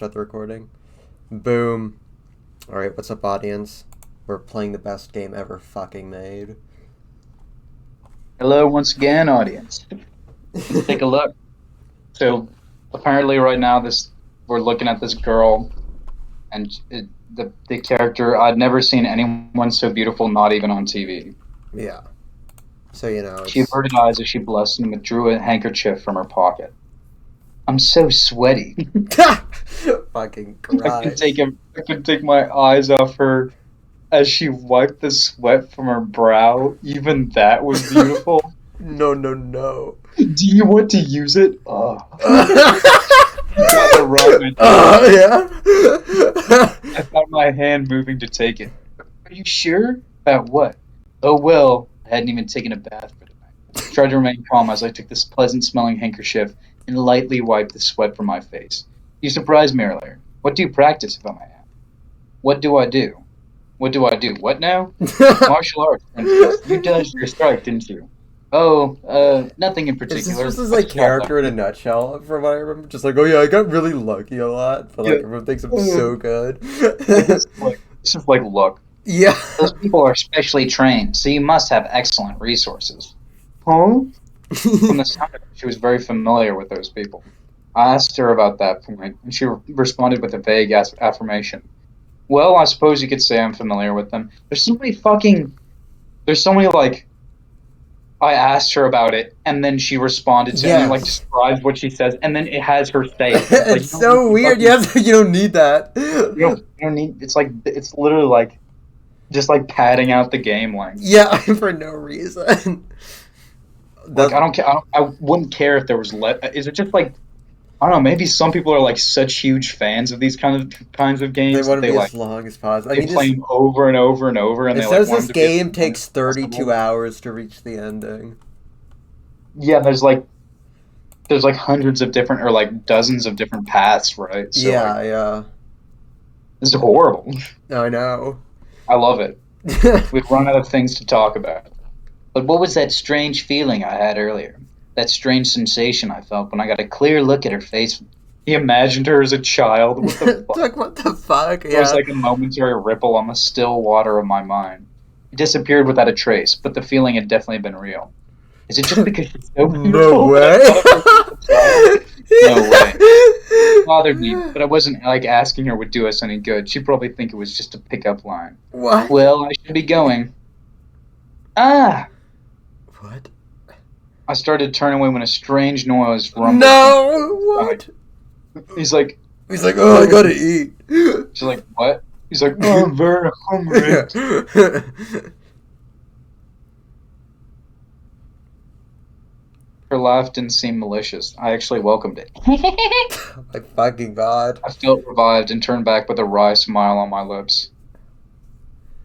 Start the recording. Boom. Alright, what's up, audience? We're playing the best game ever fucking made. Hello once again, audience. Let's take a look. So apparently right now we're looking at this girl and the character, I'd never seen anyone so beautiful, not even on TV. Yeah. So, She it's... averted eyes as she blessed and withdrew a handkerchief from her pocket. I'm so sweaty. fucking I could Christ. take my eyes off her as she wiped the sweat from her brow. Even that was beautiful. No, no, no. Do you want to use it? Oh. You got the wrong Yeah? I found my hand moving to take it. Are you sure? About what? Oh well, I hadn't even taken a bath for the night. I tried to remain calm as I took this pleasant smelling handkerchief and lightly wiped the sweat from my face. You surprised me earlier. What do you practice, if I may ask? What do I do? What do I do? What now? Martial arts, princess. You dodged your strike, didn't you? Oh, nothing in Is this particular. just his, I like, just got character in a lucky. nutshell, from what I remember? Just like, oh yeah, I got really lucky a lot, but, like, Yeah. everyone thinks I'm so good. Like this is like luck. Yeah. Those people are specially trained, so you must have excellent resources. Huh? From the sound of it, she was very familiar with those people. I asked her about that point, and she responded with a vague affirmation. Well, I suppose you could say I'm familiar with them. There's so many, like, I asked her about it, and then she responded to, and it, like, Yes. describes what she says, and then it has her say it. It's like, It's you don't need so to weird. fucking, Yes, you don't need that. you don't need, it's like, it's literally like, just like padding out the game length. Yeah, for no reason. Like, That I don't care. I wouldn't care if there was Is it just like, I don't know? Maybe some people are like such huge fans of these kinds of they games want that to be as long as possible. I they mean, play this them over and over and over, and it they like says want this them to be as game long as takes 32 possible. hours to reach the ending. Yeah, there's like hundreds of different or like dozens of different paths, right? So like Yeah, yeah. this is horrible. I know. I love it. We've run out of things to talk about. But what was that strange feeling I had earlier? That strange sensation I felt when I got a clear look at her face. He imagined her as a child. What the fuck? Like, what the fuck? There was Yeah. like a momentary ripple on the still water of my mind. It disappeared without a trace, but the feeling had definitely been real. Is it just because she's so No beautiful that I way. thought of her as a child? No way. It bothered me, but I wasn't like asking her would do us any good. She'd probably think it was just a pickup line. What? Well, I should be going. Ah! What? I started to turn away when a strange noise rumbled from No! my stomach. What? He's like, He's like, oh, I gotta eat. she's like, what? He's like, oh, I'm very hungry. Her laugh didn't seem malicious. I actually welcomed it. My fucking god. I felt revived and turned back with a wry smile on my lips.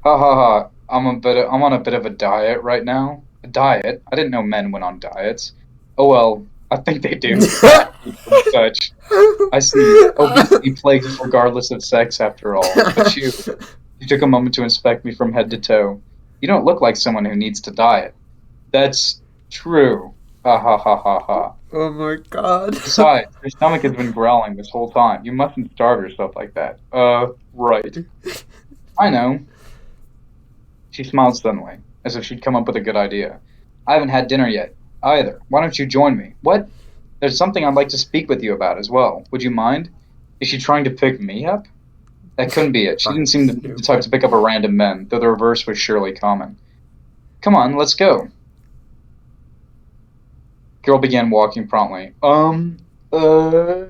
Ha ha ha. I'm on a bit of a diet right now. A diet? I didn't know men went on diets. Oh well, I think they do. Fat people and such. I see. Obesity plagues us regardless of sex after all. But you took a moment to inspect me from head to toe. You don't look like someone who needs to diet. That's true. Ha ha ha ha ha. Oh my god. Besides, your stomach has been growling this whole time. You mustn't starve yourself like that. Right. I know. She smiled suddenly, as if she'd come up with a good idea. I haven't had dinner yet, either. Why don't you join me? What? There's something I'd like to speak with you about as well. Would you mind? Is she trying to pick me up? That couldn't be it. She didn't Fucking seem the type stupid. to pick up a random men, though the reverse was surely common. Come on, let's go. Girl began walking promptly. Uh,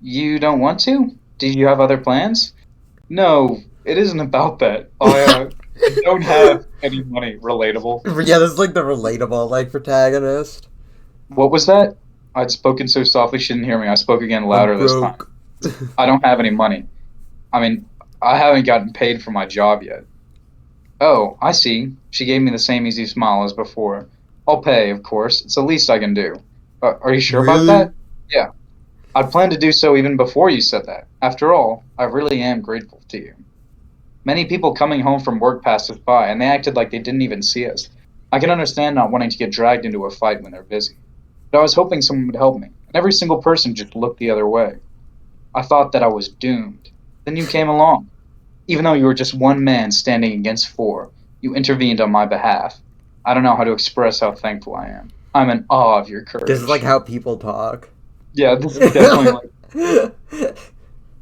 you don't want to? Do you have other plans? No, it isn't about that. I don't have any money. Relatable. Yeah, this is like the relatable, like, protagonist. What was that? I'd spoken so softly she didn't hear me. I spoke again I'm louder this time. broke. I don't have any money. I mean, I haven't gotten paid for my job yet. Oh, I see. She gave me the same easy smile as before. I'll pay, of course. It's the least I can do. Are you sure about Really? that? Yeah. I'd planned to do so even before you said that. After all, I really am grateful to you. Many people coming home from work passed us by, and they acted like they didn't even see us. I can understand not wanting to get dragged into a fight when they're busy. But I was hoping someone would help me, and every single person just looked the other way. I thought that I was doomed. Then you came along. Even though you were just one man standing against four, you intervened on my behalf. I don't know how to express how thankful I am. I'm in awe of your This is like courage. how people talk. Yeah, this is definitely like,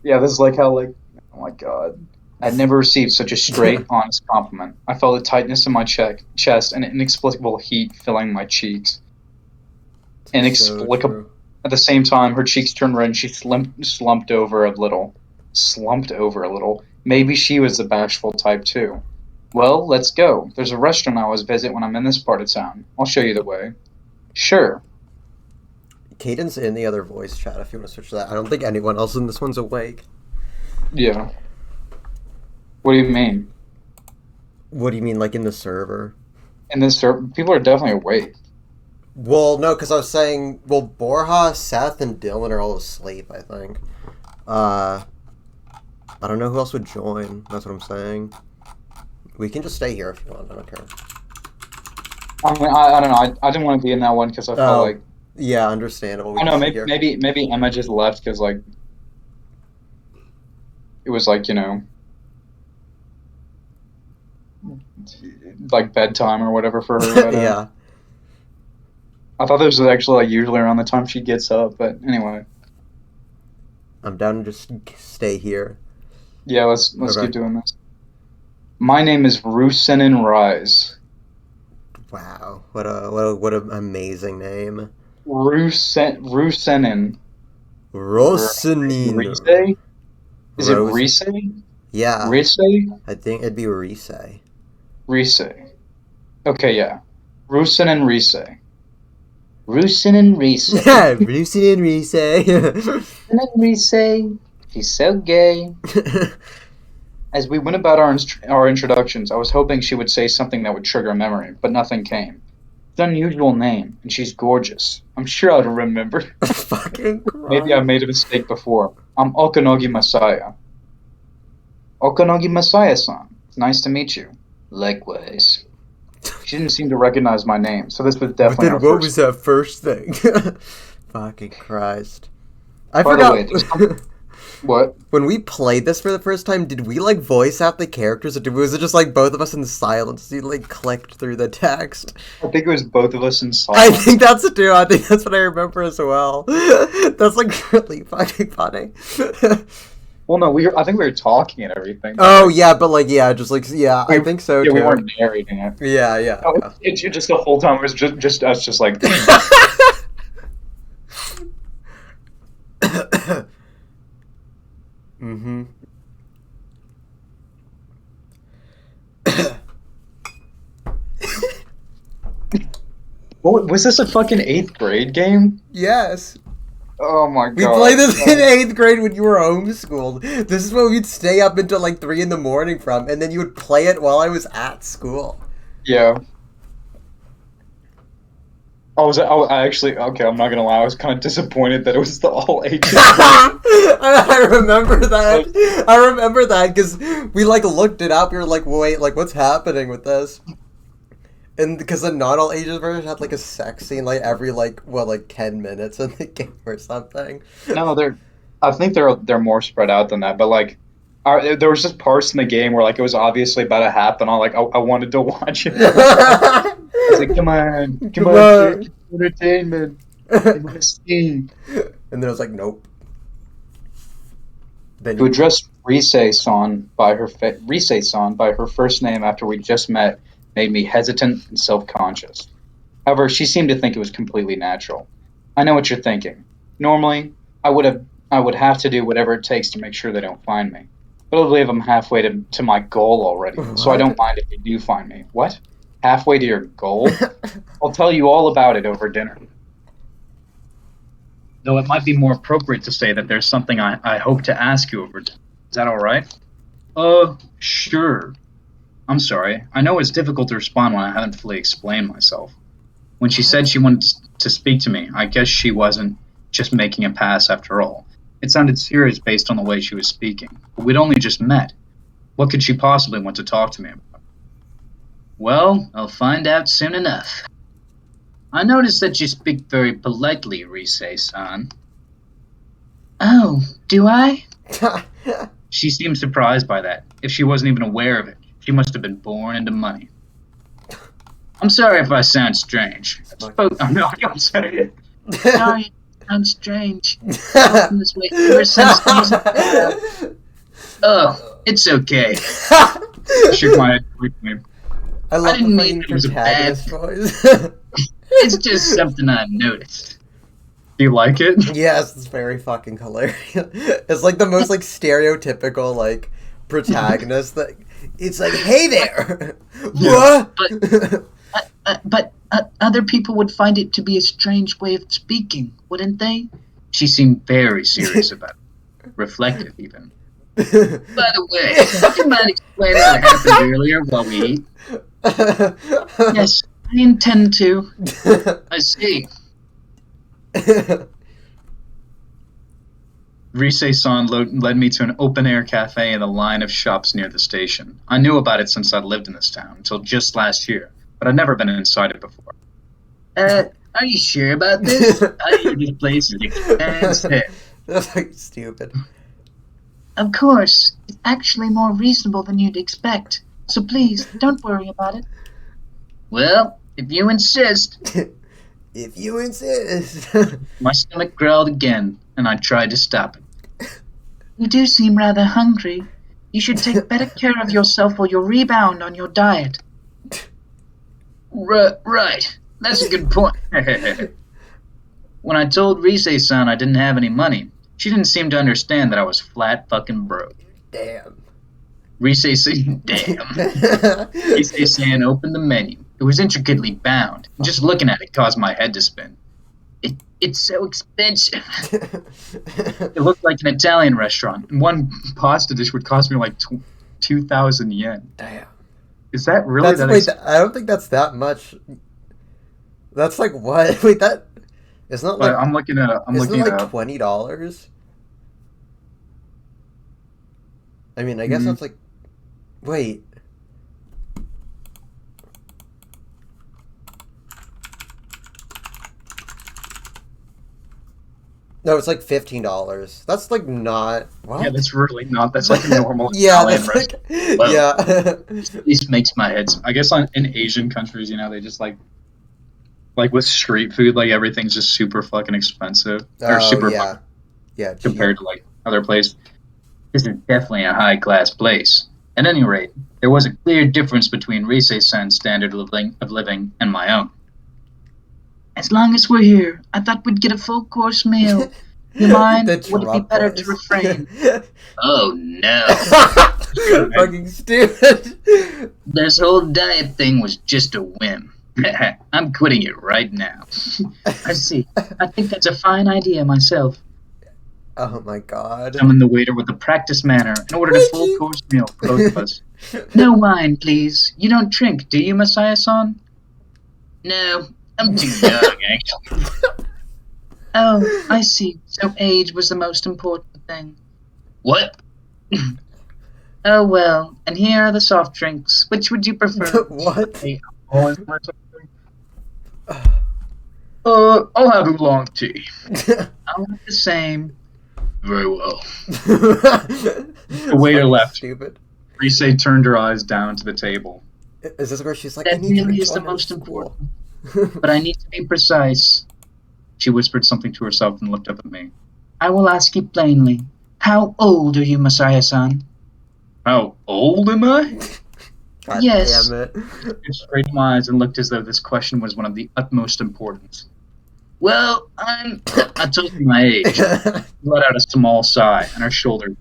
yeah, this is like how, like, oh my God. I'd never received such a straight, honest compliment. I felt a tightness in my chest and an inexplicable heat filling my cheeks. So Inexplicable. true. At the same time, her cheeks turned red and she slumped over a little. Slumped over a little. Maybe she was the bashful type too. Well, let's go. There's a restaurant I always visit when I'm in this part of town. I'll show you the way. Sure. Caden's in the other voice chat if you want to switch to that. I don't think anyone else in this one's awake. Yeah. What do you mean? What do you mean, like in the server? In this server, people are definitely awake. Well, no, because I was saying, well, Borja, Seth, and Dylan are all asleep, I think. I don't know who else would join. That's what I'm saying. We can just stay here if you want. I don't care. I mean, I don't know. I didn't want to be in that one because I felt Oh, like yeah, understandable. We I can don't know. stay Maybe here. maybe Emma just left because like it was like like bedtime or whatever for her. But Yeah, I thought this was actually like usually around the time she gets up. But anyway, I'm down to just stay here. yeah. Let's keep Okay. doing this. My name is Rusenin Rise. Wow, what an amazing name. Rusenin. Rosanin. Rise? Is it Rose. Rise? Yeah, Rise? I think it'd be Rise. Rise. Okay, yeah. Rusenin Rise. Rusenin Rise. Yeah, Rosanin Rise. Rusenin Rise. She's so gay. As we went about our introductions, I was hoping she would say something that would trigger a memory, but nothing came. It's an unusual name, and she's gorgeous. I'm sure I'd remember. Fucking Maybe I Christ. made a mistake before. I'm Okanogi Messiah. Okanogi Messiah-san. It's nice to meet you. Likewise. She didn't seem to recognize my name, so this was But definitely our then what first. was that first thing? Fucking Christ. I By the forgot. way, what? When we played this for the first time, did we like voice out the characters, or was it just like both of us in silence? You like clicked through the text. I think it was both of us in I silence. think that's it too. I think that's what I remember as well. That's like really fucking funny. Well, no, I think we were talking and everything. But, Oh like, yeah, but like yeah, just like yeah, I think so yeah, we too. weren't narrating it. Yeah, yeah. No, it's just the whole time it was just us, just like. Mm-hmm. What was this a fucking eighth grade game? Yes. Oh my We god! played this in 8th grade when you were homeschooled. This is what we'd stay up until like 3 in the morning from, and then you would play it while I was at school. Yeah. I actually okay. I'm not gonna lie. I was kind of disappointed that it was the all ages version. I remember that. I remember that because we like looked it up. We were like, wait, like what's happening with this? And because the not all ages version had like a sex scene like every like what like 10 minutes in the game or something. No, I think they're more spread out than that. But like, there was just parts in the game where like it was obviously about to happen. I wanted to watch it. I was like, come Come on, kid, on. get some entertainment. I want to see. And then I was like, nope. Then To you. address Rise-san by her first name after we just met made me hesitant and self-conscious. However, she seemed to think it was completely natural. I know what you're thinking. Normally, I would have to do whatever it takes to make sure they don't find me. But I believe I'm halfway to my goal already, so I don't What? mind if they do find me. What? Halfway to your goal? I'll tell you all about it over dinner. Though it might be more appropriate to say that there's something I hope to ask you over dinner. Is that alright? Sure. I'm sorry. I know it's difficult to respond when I haven't fully explained myself. When she said What? she wanted to speak to me, I guess she wasn't just making a pass after all. It sounded serious based on the way she was speaking. But we'd only just met. What could she possibly want to talk to me about? Well, I'll find out soon enough. I notice that you speak very politely, Rise-san. Oh, do I? She seemed surprised by that. If she wasn't even aware of it, she must have been born into money. I'm sorry if I sound strange. I've spoke. Oh, no, I don't say it. Sorry, it sounds strange. I've felt in this way ever since I was a child. Oh, it's okay. I shook my head quickly. I I love the didn't mean fucking it was a bad protagonist thing. voice. It's just something I noticed. Do you like it? Yes, it's very fucking hilarious. It's like the most like stereotypical like protagonist that it's like, hey there, Yeah. what? But other people would find it to be a strange way of speaking, wouldn't they? She seemed very serious about it, reflective even. By the way, would you mind explaining what happened earlier while we eat? Yes, I intend to. I see. Rise-san led me to an open-air cafe in a line of shops near the station. I knew about it since I'd lived in this town, until just last year, but I'd never been inside it before. Are you sure about this? I hear this place is expensive. That's like stupid. Of course, it's actually more reasonable than you'd expect, so please, don't worry about it. Well, if you insist. If you insist. My stomach growled again, and I tried to stop it. You do seem rather hungry. You should take better care of yourself or you'll rebound on your diet. Right. That's a good point. When I told Rise-san I didn't have any money, she didn't seem to understand that I was flat fucking broke. Damn. Rise-san opened the menu. It was intricately bound. Just looking at it caused my head to spin. It's so expensive. It looked like an Italian restaurant, and one pasta dish would cost me like 2,000 yen. Damn. Is that really that expensive? I don't think that's that much. That's like what? Wait, that it's not like I'm looking at. isn't it like $20? I mean, I guess that's like. Wait. No, it's like $15. That's like not what? Yeah, that's really not. That's like a normal yeah, Italian that's restaurant. like, Well, yeah. This makes my head. I guess in Asian countries, they just like with street food, like everything's just super fucking expensive or Oh super yeah, yeah. compared to like other places. This is definitely a high class place. At any rate, there was a clear difference between Rise-san's standard of living and my own. As long as we're here, I thought we'd get a full course meal. You mind? Would it be better to refrain? Oh no. Fucking stupid. This whole diet thing was just a whim. I'm quitting it right now. I see. I think that's a fine idea myself. Oh my god. Summoned the waiter with a practiced manner and ordered a full course meal for both of us. No wine, please. You don't drink, do you, Messiah-san? No, I'm too young, actually. Oh, I see. So age was the most important thing. What? Oh well, and here are the soft drinks. Which would you prefer? What? I'll have oolong tea. I'll have the same. Very well. The waiter left. Stupid. Rise turned her eyes down to the table. Is this where she's like, That I need really to is the join most school. important. But I need to be precise. She whispered something to herself and looked up at me. I will ask you plainly. How old are you, Messiah-san? How old am I? God Yes. damn it. She straightened my eyes and looked as though this question was one of the utmost importance. Well, I told you my age. She let out a small sigh, and her shoulders.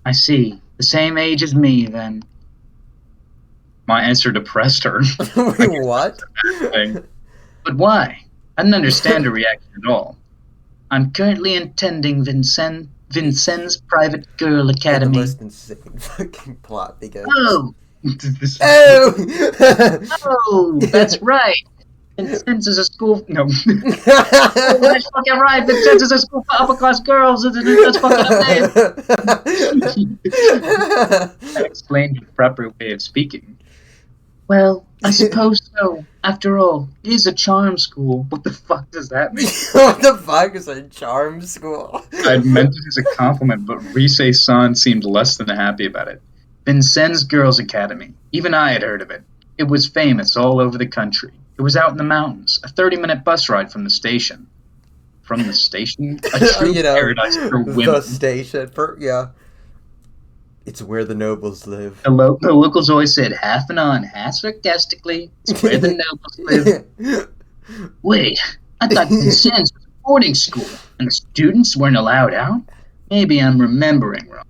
I see. The same age as me, then. My answer depressed her. Wait, what? But why? I didn't understand her reaction at all. I'm currently attending Vincennes Private Girl Academy. The most insane fucking plot begins. Oh! Oh! That's right. Vincennes is a school. No. Oh, that's fucking right. Vincennes is a school for upper class girls. That's fucking amazing. That explained the proper way of speaking. Well, I suppose so. After all, it is a charm school. What the fuck does that mean? What the fuck is a charm school? I'd meant it as a compliment, but Rise-san seemed less than happy about it. Vincennes Girls Academy. Even I had heard of it. It was famous all over the country. It was out in the mountains, a 30-minute bus ride from the station. From the station? A true paradise for women. The station. Yeah. It's where the nobles live. The locals always said, half and on, half sarcastically, it's where the nobles live. Wait, I thought Vincennes was a boarding school, and the students weren't allowed out? Maybe I'm remembering wrong.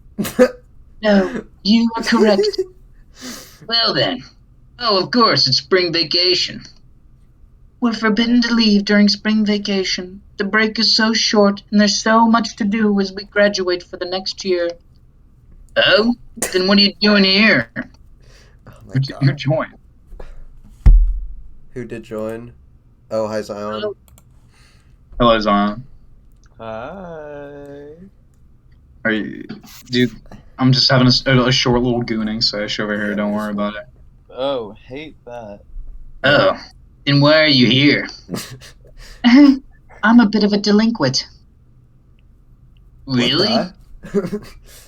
No, you are correct. Well then. Oh, of course, it's spring vacation. We're forbidden to leave during spring vacation. The break is so short, and there's so much to do as we graduate for the next year. Oh? Then what are you doing here? Oh my God. Who joined? Who did join? Oh, hi, Zion. Hello, Zion. Hi. Are you... Dude, I'm just having a short little gooning sesh over here. Don't worry about it. Oh, hate that. Oh. Then why are you here? I'm a bit of a delinquent. Really?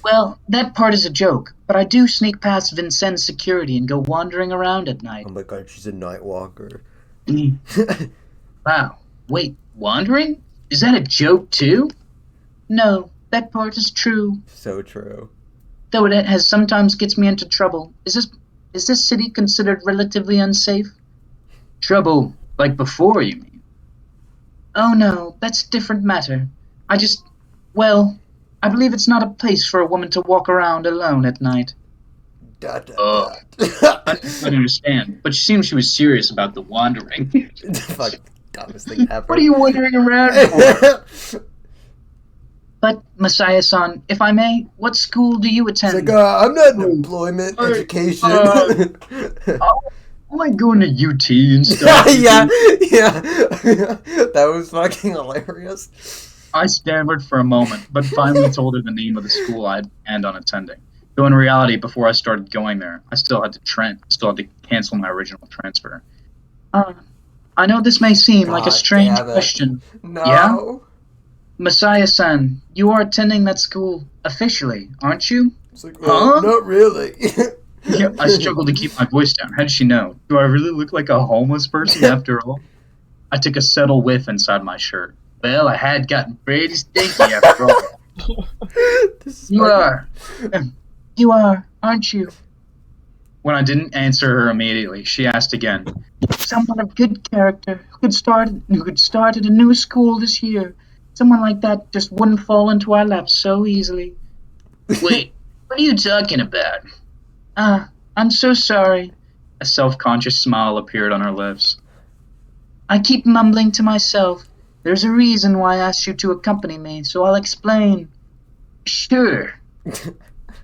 Well, that part is a joke, but I do sneak past Vincennes security and go wandering around at night. Oh my God, she's a night walker. Wow. Wait, wandering? Is that a joke too? No, that part is true. So true. Though it has sometimes gets me into trouble. Is this city considered relatively unsafe? Trouble like before, you mean? Oh no, that's a different matter. I believe it's not a place for a woman to walk around alone at night. I don't understand, but she seemed she was serious about the wandering. Fuck, dumbest thing ever. What are you wandering around for? But, Messiah-san, if I may, what school do you attend? It's like, I'm not in employment, education. Am I going to UT and stuff? yeah. That was fucking hilarious. I stammered for a moment, but finally told her the name of the school I had planned on attending. Though in reality, before I started going there, I still had to cancel my original transfer. I know this may seem like a strange question. No. Yeah? Messiah-san, you are attending that school officially, aren't you? It's like, not really. Yeah, I struggled to keep my voice down. How did she know? Do I really look like a homeless person after all? I took a subtle whiff inside my shirt. Well, I had gotten pretty stinky after all. You are, aren't you? When I didn't answer her immediately, she asked again. Someone of good character who could start at a new school this year. Someone like that just wouldn't fall into our laps so easily. Wait, what are you talking about? I'm so sorry. A self-conscious smile appeared on her lips. I keep mumbling to myself. There's a reason why I asked you to accompany me, so I'll explain. Sure.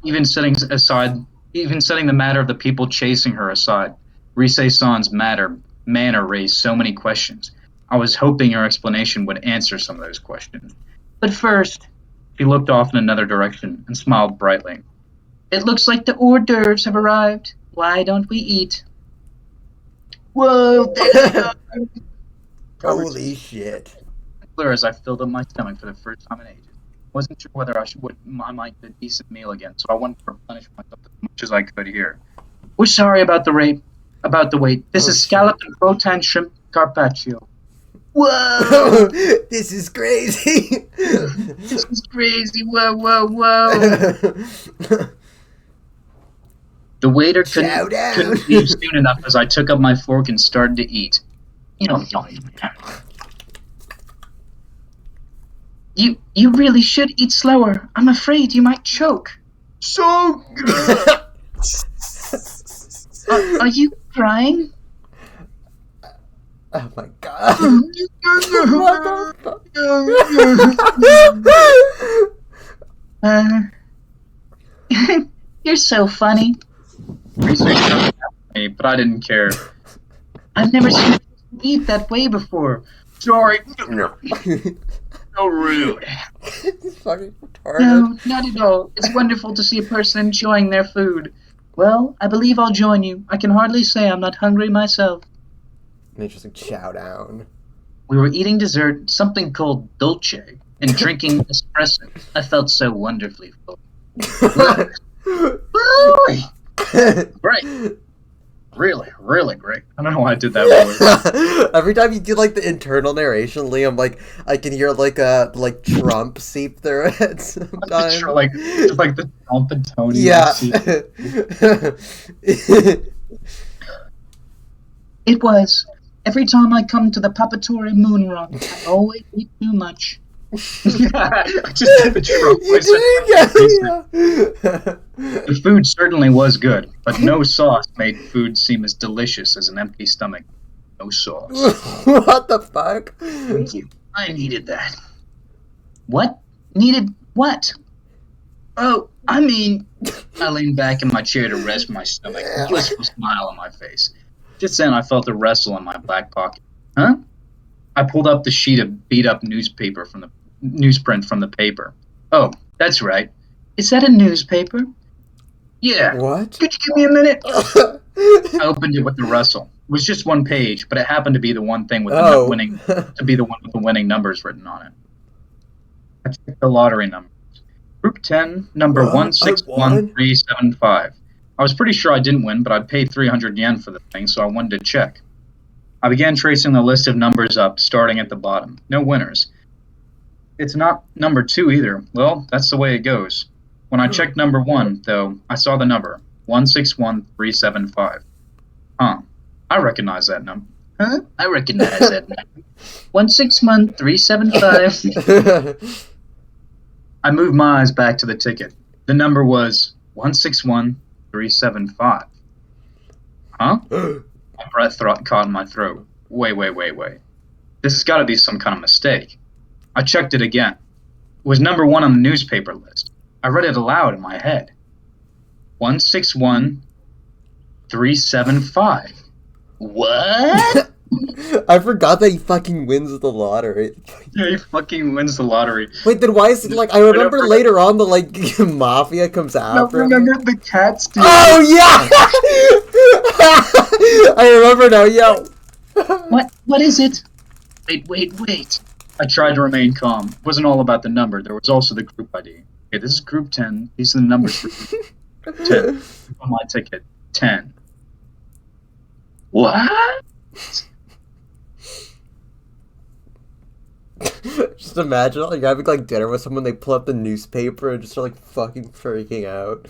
Even setting the matter of the people chasing her aside, Rise-san's manner raised so many questions. I was hoping her explanation would answer some of those questions. But first, she looked off in another direction and smiled brightly. It looks like the hors d'oeuvres have arrived. Why don't we eat? Whoa! Holy shit. As I filled up my stomach for the first time in ages. Wasn't sure whether I might get a decent meal again, so I wanted to replenish myself as much as I could here. We're sorry about the wait. This is scallop and croton shrimp carpaccio. Whoa! This is crazy. This is crazy. Whoa. The waiter couldn't leave soon enough as I took up my fork and started to eat. You really should eat slower. I'm afraid you might choke. So good. Are you crying? Oh my God. You're so funny. But I didn't care. I've never seen you eat that way before. Sorry. So rude. It's fucking retarded. No, not at all. It's wonderful to see a person enjoying their food. Well, I believe I'll join you. I can hardly say I'm not hungry myself. And they just like chow down. We were eating dessert, something called dolce, and drinking espresso. I felt so wonderfully full. Look! Woo! Great. Really, really great. I don't know why I did that voice. Every time you do like the internal narration, Liam, like I can hear like a Trump seep through it sometimes. Just like the Trump and Tony. Yeah. It was. Every time I come to the Papatory Moon Rock, I always eat too much. I just did the Trump voice. The food certainly was good, but no sauce made food seem as delicious as an empty stomach. No sauce. What the fuck? Thank you. I needed that. What? Needed what? Oh, I mean... I leaned back in my chair to rest my stomach, a blissful smile on my face. Just then I felt a rustle in my back pocket. Huh? I pulled up the sheet of beat-up newsprint from the paper. Oh, that's right. Is that a newspaper? Yeah. What? Could you give me a minute? I opened it with a rustle. It was just one page, but it happened to be the one thing with the winning numbers written on it. I checked the lottery number. Group 10, number 161375. I was pretty sure I didn't win, but I'd paid 300 yen for the thing, so I wanted to check. I began tracing the list of numbers up, starting at the bottom. No winners. It's not number 2 either. Well, that's the way it goes. When I checked number 1, though, I saw the number, 161375. Huh. I recognize that number. Huh? I recognize that number. 161375. I moved my eyes back to the ticket. The number was 161375. Huh? My breath caught in my throat. Wait. This has got to be some kind of mistake. I checked it again. It was number 1 on the newspaper list. I read it aloud in my head. 161375. What? I forgot that he fucking wins the lottery. Yeah, he fucking wins the lottery. Wait, then why is it like I remember later on the like mafia comes after him? Remember the cat steal? Oh yeah! I remember now, yo. What is it? Wait. I tried to remain calm. It wasn't all about the number. There was also the group ID. Okay, this is group 10. These are the numbers for group 10. On my ticket, 10. What? Just imagine like having like dinner with someone, they pull up the newspaper and just start like fucking freaking out.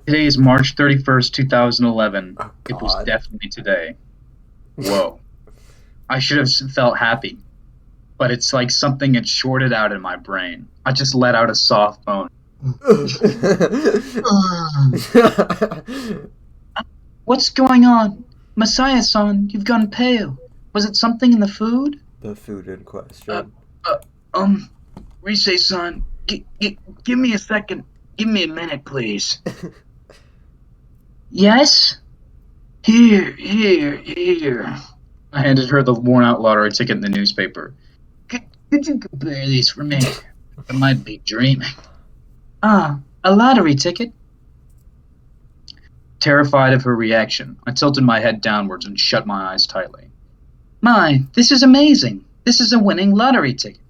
Today is March 31st, 2011. Oh, it was God. definitely today. Whoa. I should have felt happy, but it's like something had shorted out in my brain. I just let out a soft moan. What's going on? Messiah-san, you've gone pale. Was it something in the food? The food in question. Rise-san, give me a second. Give me a minute, please. Yes? Here. I handed her the worn-out lottery ticket in the newspaper. Could you compare these for me? I might be dreaming. Ah, a lottery ticket? Terrified of her reaction, I tilted my head downwards and shut my eyes tightly. My, this is amazing. This is a winning lottery ticket.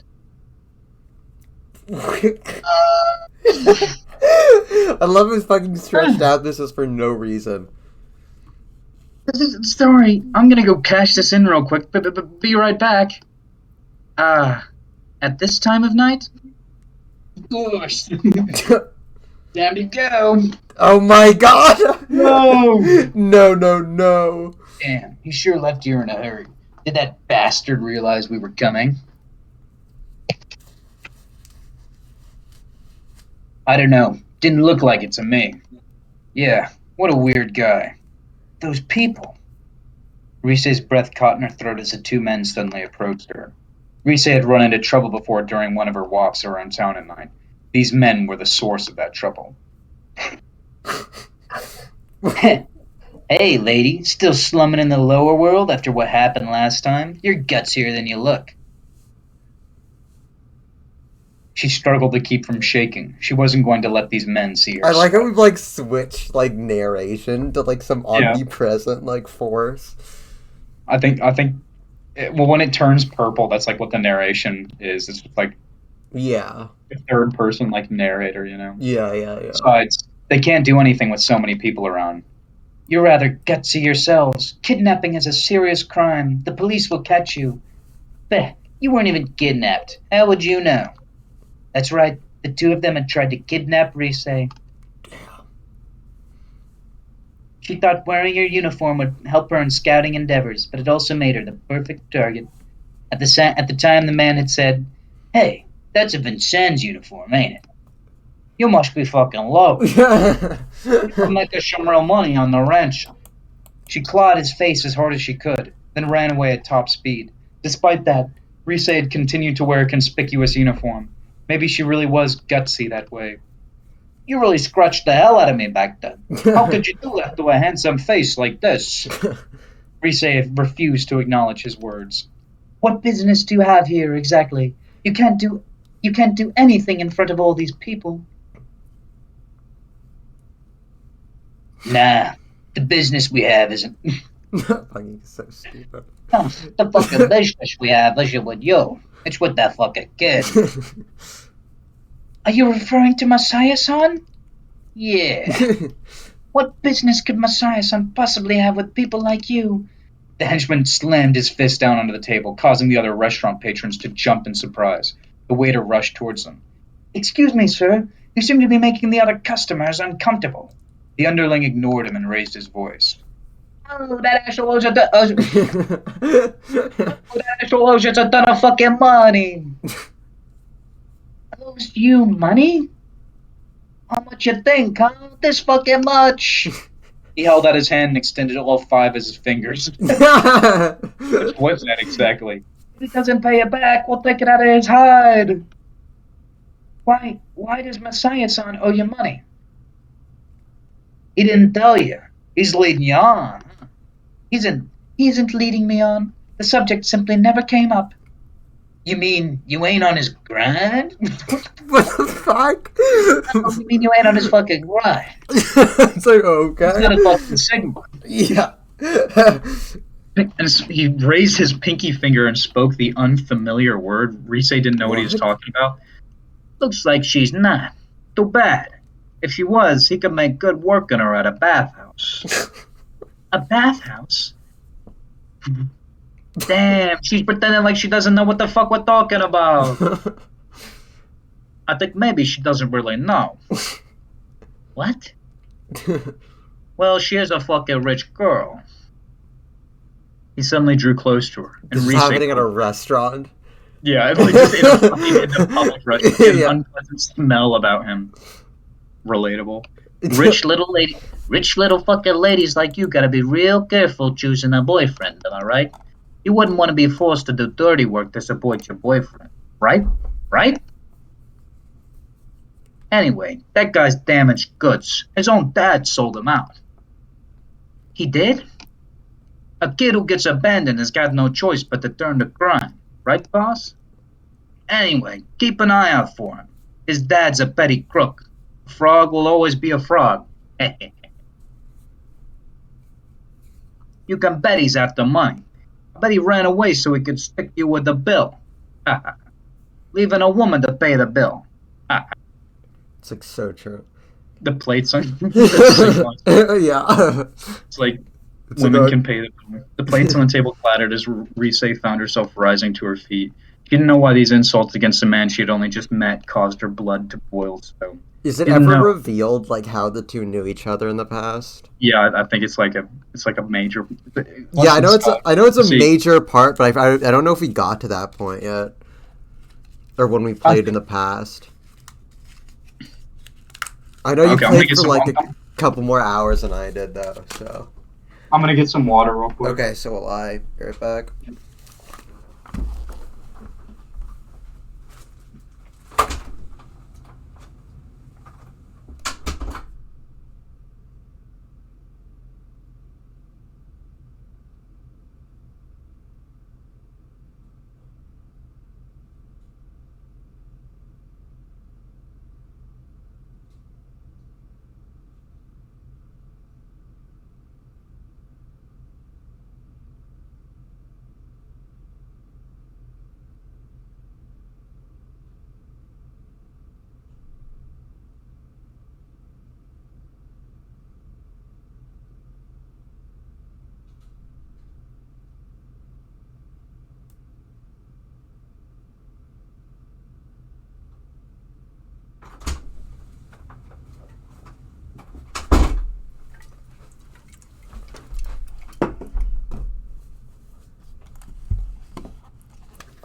I love his fucking stretched out. This is for no reason. Sorry, I'm gonna go cash this in real quick, but be right back. At this time of night? Of course. Time to go. Oh my god! No! No. Damn, he sure left here in a hurry. Did that bastard realize we were coming? I don't know. Didn't look like it to me. Yeah, what a weird guy. Those people. Rise's breath caught in her throat as the two men suddenly approached her. Rise had run into trouble before during one of her walks around town at night. These men were the source of that trouble. Hey, lady, still slumming in the lower world after what happened last time? You're gutsier than you look. She struggled to keep from shaking. She wasn't going to let these men see her. I like how sweat. we've like switched like narration to like some Yeah. omnipresent like force. I think well, when it turns purple, that's like what the narration is. It's just like Yeah. a third person like narrator, you know. Yeah. Besides, they can't do anything with so many people around. You're rather gutsy yourselves. Kidnapping is a serious crime. The police will catch you. Beh, you weren't even kidnapped. How would you know? That's right. The two of them had tried to kidnap Rise. She thought wearing your uniform would help her in scouting endeavors, but it also made her the perfect target. At the time, the man had said, "Hey, that's a Vincennes uniform, ain't it? You must be fucking low. You'll make us some real money on the ranch." She clawed his face as hard as she could, then ran away at top speed. Despite that, Rise had continued to wear a conspicuous uniform. Maybe she really was gutsy that way. You really scratched the hell out of me back then. How could you do that to a handsome face like this? Rise refused to acknowledge his words. What business do you have here exactly? You can't do anything in front of all these people. Nah, the business we have isn't. Fucking so stupid. No, the fucking business we have isn't with you. It's with that fucking kid. Are you referring to Messiah-san? Yeah. What business could Messiah-san possibly have with people like you? The henchman slammed his fist down onto the table, causing the other restaurant patrons to jump in surprise. The waiter rushed towards them. Excuse me, sir. You seem to be making the other customers uncomfortable. The underling ignored him and raised his voice. Oh, that actual owes you a ton of fucking money. Owes you money? How much you think, huh? This fucking much. He held out his hand and extended all 5 as his fingers. Which was that exactly? If he doesn't pay it back, we'll take it out of his hide. Why does Messiah-san owe you money? He didn't tell you. He's leading you on. He isn't leading me on. The subject simply never came up. You mean you ain't on his grind? What the fuck? You mean you ain't on his fucking grind? It's like, okay. He's got a fucking Sigma. Yeah. And he raised his pinky finger and spoke the unfamiliar word. Rise didn't know what he was What? talking about. Looks like she's not. Too bad. If she was, he could make good work on her at a bathhouse. A bathhouse? Damn, she's pretending like she doesn't know what the fuck we're talking about. I think maybe she doesn't really know. What? Well, she is a fucking rich girl. He suddenly drew close to her. This is happening at a restaurant. Yeah, like just in a public restaurant. An unpleasant smell about him. Relatable. Rich little fucking ladies like you gotta be real careful choosing a boyfriend, am I right? You wouldn't want to be forced to do dirty work to support your boyfriend, right? Right? Anyway, that guy's damaged goods. His own dad sold him out. He did? A kid who gets abandoned has got no choice but to turn to crime, right, boss? Anyway, keep an eye out for him. His dad's a petty crook. A frog will always be a frog. You can bet he's after money. I bet he ran away so he could stick you with the bill. Leaving a woman to pay the bill. It's like so true. The plates on Yeah. It's like It's women like, can pay the bill. The plates on the table clattered as Rise found herself rising to her feet. She didn't know why these insults against a man she had only just met caused her blood to boil so. Is it Didn't ever know. revealed like how the two knew each other in the past? Yeah, I think it's like a major. Yeah, I know it's a See. major part, but I don't know if we got to that point yet, or when we played in the past. I know you Okay, I'm gonna played get for some like water. a couple more hours than I did though. So I'm gonna get some water real quick. okay, so will I. Be right back.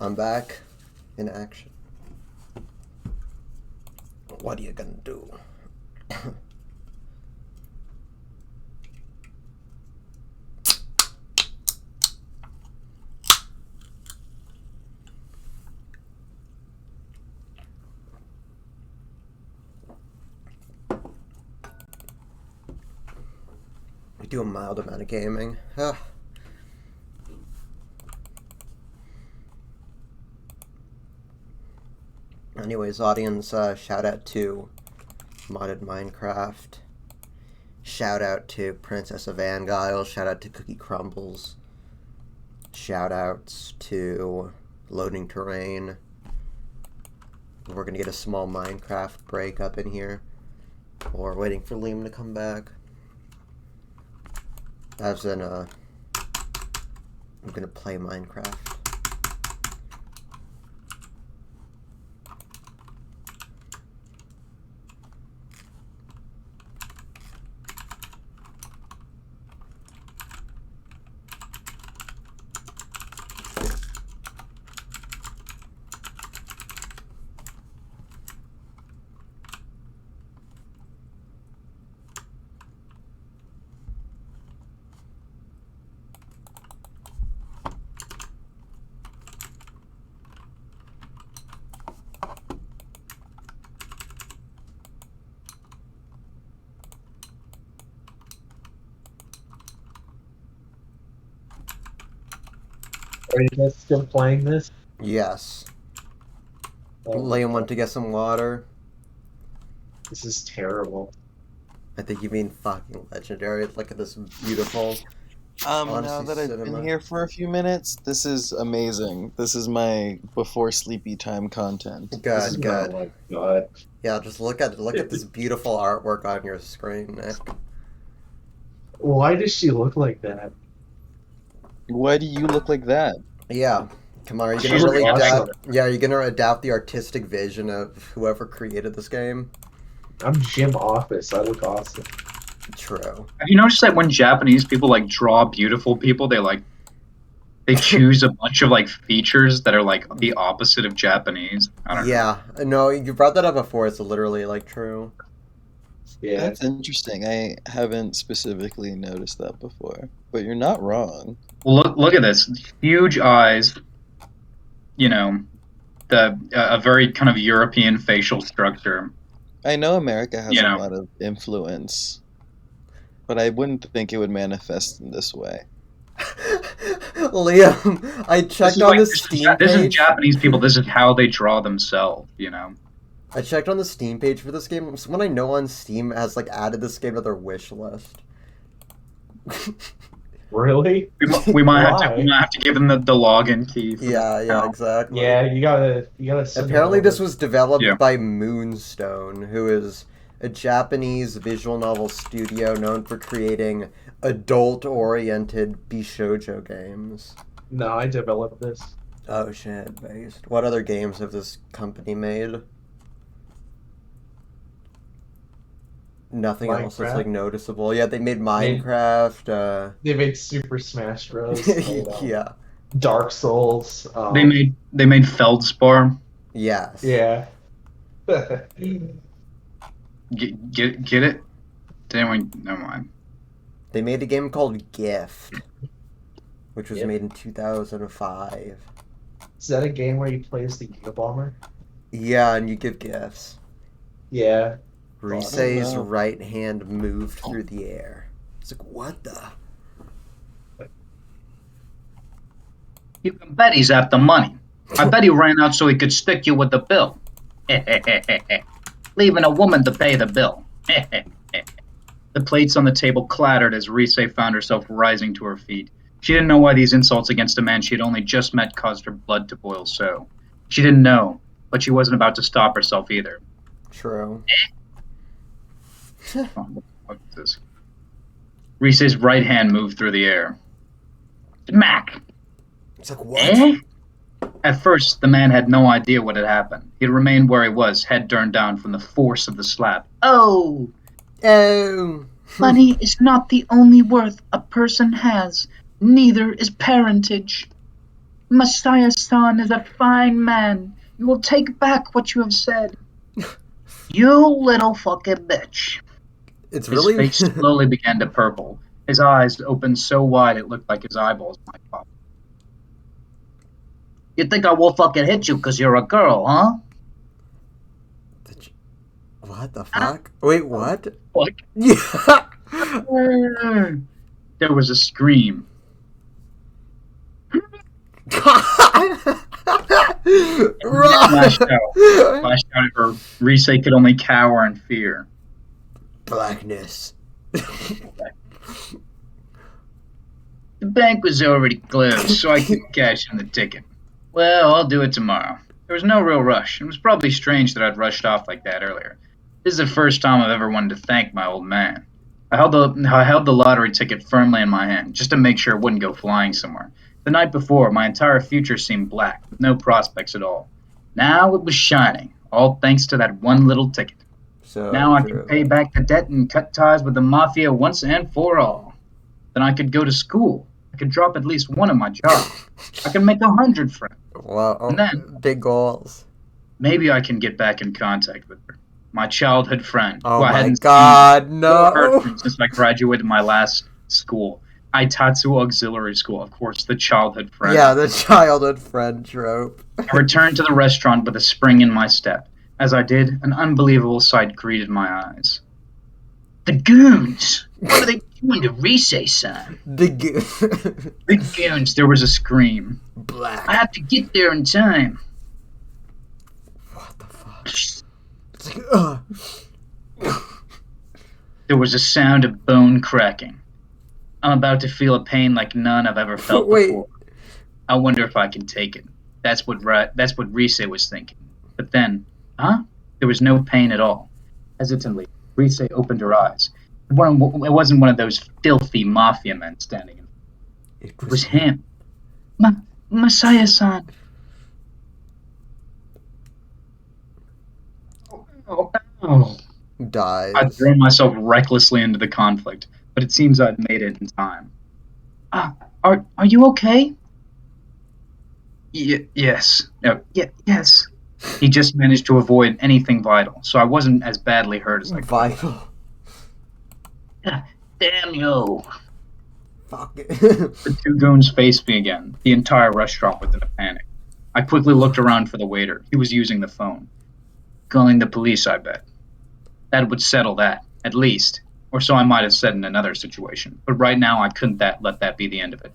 I'm back in action. What are you gonna do? We do a mild amount of gaming. Anyways, audience, shout out to Modded Minecraft. Shout out to princessevangile. Shout out to Cookie Crumbles. Shout outs to Loading Terrain. We're gonna get a small Minecraft break up in here. We're waiting for Liam to come back. As in, I'm gonna play Minecraft. Are you guys still playing this? Yes. Oh, Liam went to get some water. this is terrible. I think you mean fucking legendary. Look at this beautiful. Now Honestly, that I've cinema. been here for a few minutes, this is amazing. This is my before sleepy time content. Good, good. Oh my god. Yeah, just look at this beautiful artwork on your screen, Nick. Why does she look like that? Why do you look like that? Yeah. Come on, are you She gonna looks really awesome. adapt? Yeah, are you gonna adapt the artistic vision of whoever created this game? I'm Jim Office. I look awesome. True. Have you noticed that when Japanese people like draw beautiful people, they choose a bunch of like features that are like the opposite of Japanese? I don't know. Yeah. No, you brought that up before. It's literally like true. Yeah. That's interesting. I haven't specifically noticed that before, but you're not wrong. Well, look at this. Huge eyes. You know, a very kind of European facial structure. I know America has You a know. lot of influence, but I wouldn't think it would manifest in this way. Liam, I checked on the Steam This is page. Japanese people. This is how they draw themselves. You know. I checked on the Steam page for this game. Someone I know on Steam has like added this game to their wish list. Really? We might Why? have to give them the login key. For Yeah, exactly. Yeah, you gotta send Apparently, it this over. was developed Yeah. by Moonstone, who is a Japanese visual novel studio known for creating adult-oriented bishoujo games. No, I developed this. Oh shit, based. What other games have this company made? Nothing else that's like Minecraft? noticeable. Yeah, they made Minecraft. They made Super Smash Bros. and, Yeah. Dark Souls. They made Feldspar. Yes. Yeah. Get it? Did anyone? Never mind. They made a game called Gift, which was Yep. made in 2005. Is that a game where you play as the Unabomber? Yeah, and you give gifts. Yeah. Risei's know. right hand moved through the air. It's like, what the? You can bet he's after money. I bet he ran out so he could stick you with the bill. Leaving a woman to pay the bill. The plates on the table clattered as Risei found herself rising to her feet. She didn't know why these insults against a man she had only just met caused her blood to boil so. She didn't know, but she wasn't about to stop herself either. True. What is this? Risei's right hand moved through the air. Smack! It's like, what? Eh? At first, the man had no idea what had happened. He had remained where he was, head turned down from the force of the slap. Oh! Oh. Money is not the only worth a person has. Neither is parentage. Messiah-san is a fine man. You will take back what you have said. You little fucking bitch. It's His really face slowly began to purple. His eyes opened so wide it looked like his eyeballs might pop. You think I will fucking hit you because you're a girl, huh? What the fuck? Wait, what? What? Yeah. There was a scream. Flashed out at her. Rise could only cower in fear. Blackness. The bank was already closed, so I could cash in the ticket. Well, I'll do it tomorrow. There was no real rush. It was probably strange that I'd rushed off like that earlier. This is the first time I've ever wanted to thank my old man. I held the lottery ticket firmly in my hand, just to make sure it wouldn't go flying somewhere. The night before, my entire future seemed black, with no prospects at all. Now it was shining, all thanks to that one little ticket. So Now I true. could pay back the debt and cut ties with the mafia once and for all. Then I could go to school. I could drop at least one of my jobs. I could make 100 friends. Wow. And then, Big goals. maybe I can get back in contact with her. My childhood friend, Oh who I my hadn't god, seen or heard no. from since I graduated my last school. Aitatsu Auxiliary School, of course, the childhood friend. Yeah, the childhood friend trope. I returned to the restaurant with a spring in my step. As I did, an unbelievable sight greeted my eyes. The goons! What are they doing to Rise-san? The The goons, there was a scream. Black. I have to get there in time. What the fuck? It's like, There was a sound of bone cracking. I'm about to feel a pain like none I've ever felt Wait. before. I wonder if I can take it. That's what Rise was thinking. But then, there was no pain at all. Hesitantly, Rise opened her eyes. It wasn't one of those filthy mafia men standing in. It was him. Messiah-san. Oh. Dies. I'd thrown myself recklessly into the conflict, but it seems I'd made it in time. Are you okay? Yes. Yes. He just managed to avoid anything vital, so I wasn't as badly hurt as I could. Vital. Damn you. Fuck it. The two goons faced me again. The entire restaurant was in a panic. I quickly looked around for the waiter. He was using the phone. Calling the police, I bet. That would settle that, at least. Or so I might have said in another situation. But right now I couldn't let that be the end of it.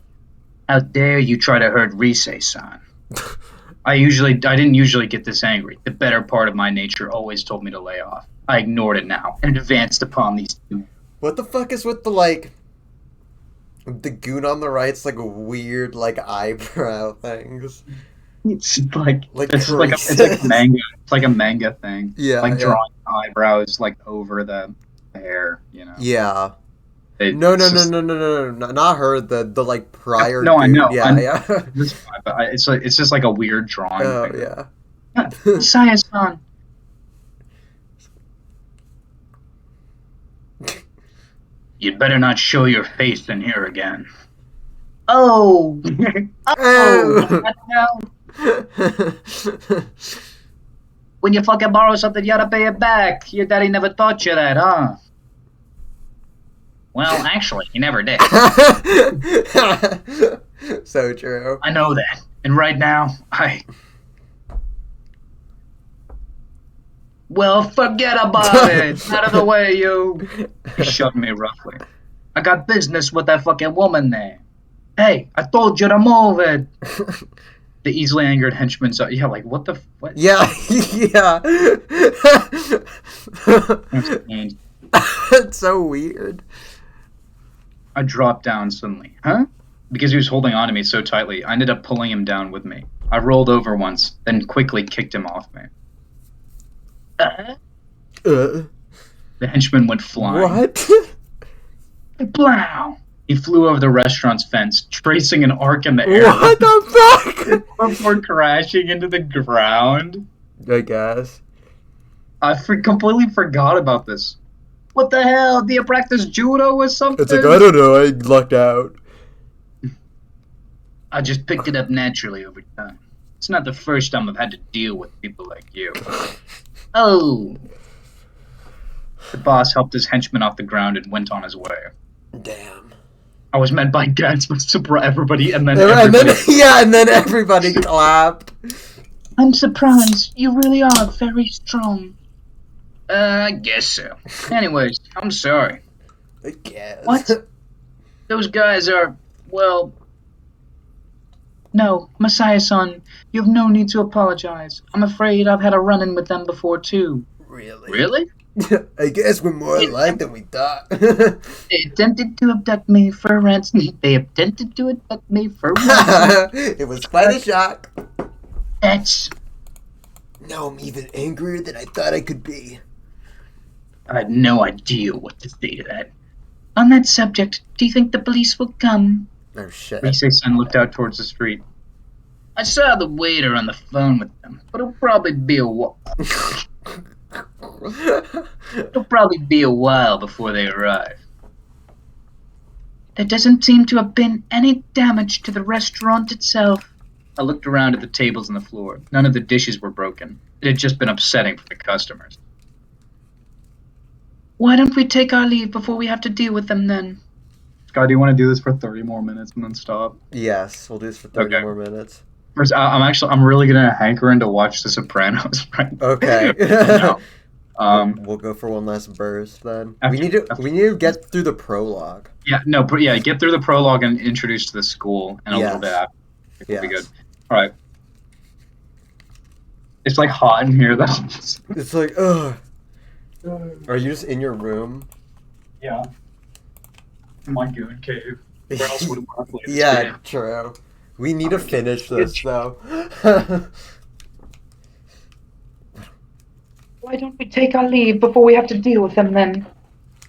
How dare you try to hurt Rise-san? I didn't usually get this angry. The better part of my nature always told me to lay off. I ignored it now and advanced upon these two. What the fuck is with the goon on the right's weird eyebrow things? It's like it's creases. like a manga. It's like a manga thing. Yeah, drawing eyebrows over the hair. Yeah. It's No, just- not her. The prior. No, I goon. know. Yeah, yeah. It's just like a weird drawing. Oh thing. yeah. Messiah-san. You'd better not show your face in here again. Oh! Oh. Not now. When you fucking borrow something, you gotta pay it back. Your daddy never taught you that, huh? Well, actually, he never did. So true. I know that. And right now, Well, forget about it. Out of the way, you. He shoved me roughly. I got business with that fucking woman there. Hey, I told you to move it. The easily angered henchman saw. Yeah, what the. What? Yeah, yeah. It's so weird. I dropped down suddenly. Huh? Because he was holding on to me so tightly, I ended up pulling him down with me. I rolled over once, then quickly kicked him off me. The henchman went flying. What? Blow! He flew over the restaurant's fence, tracing an arc in the air. What the fuck? Before crashing into the ground. I guess. I completely forgot about this. What the hell? Do you practice judo or something? It's I don't know. I lucked out. I just picked it up naturally over time. It's not the first time I've had to deal with people like you. Oh! The boss helped his henchman off the ground and went on his way. Damn. I was met by gasps from everybody, and then And then, everybody... yeah, and then everybody clapped. I'm surprised. You really are very strong. I guess so. Anyways, I'm sorry. I guess. What? Those guys are, well... No, Messiah-san, you have no need to apologize. I'm afraid I've had a run-in with them before, too. Really? Really? I guess we're more alike than we thought. They attempted to abduct me for a ransom. They attempted to abduct me for a ransom. It was quite a shock. That's... Now I'm even angrier than I thought I could be. I had no idea what to say to that. On that subject, do you think the police will come? Oh shit. Risei-san looked out towards the street. I saw the waiter on the phone with them, but it'll probably be a while. It'll probably be a while before they arrive. There doesn't seem to have been any damage to the restaurant itself. I looked around at the tables and the floor. None of the dishes were broken. It had just been upsetting for the customers. Why don't we take our leave before we have to deal with them then? Scott, do you want to do this for 30 more minutes and then stop? Yes, we'll do this for 30 Okay. more minutes. First, I'm really gonna hankering to watch The Sopranos right Okay. now. We'll go for one last burst then. After- we need to get through the prologue. Get through the prologue and introduce to the school and a little Yes. bit after. It'll be Yes. good. All right. It's like hot in here though. It's like, ugh. Are you just in your room? Yeah. My goon cave. Where else would I play this Yeah, game? true. We need to finish this though. Why don't we take our leave before we have to deal with them then?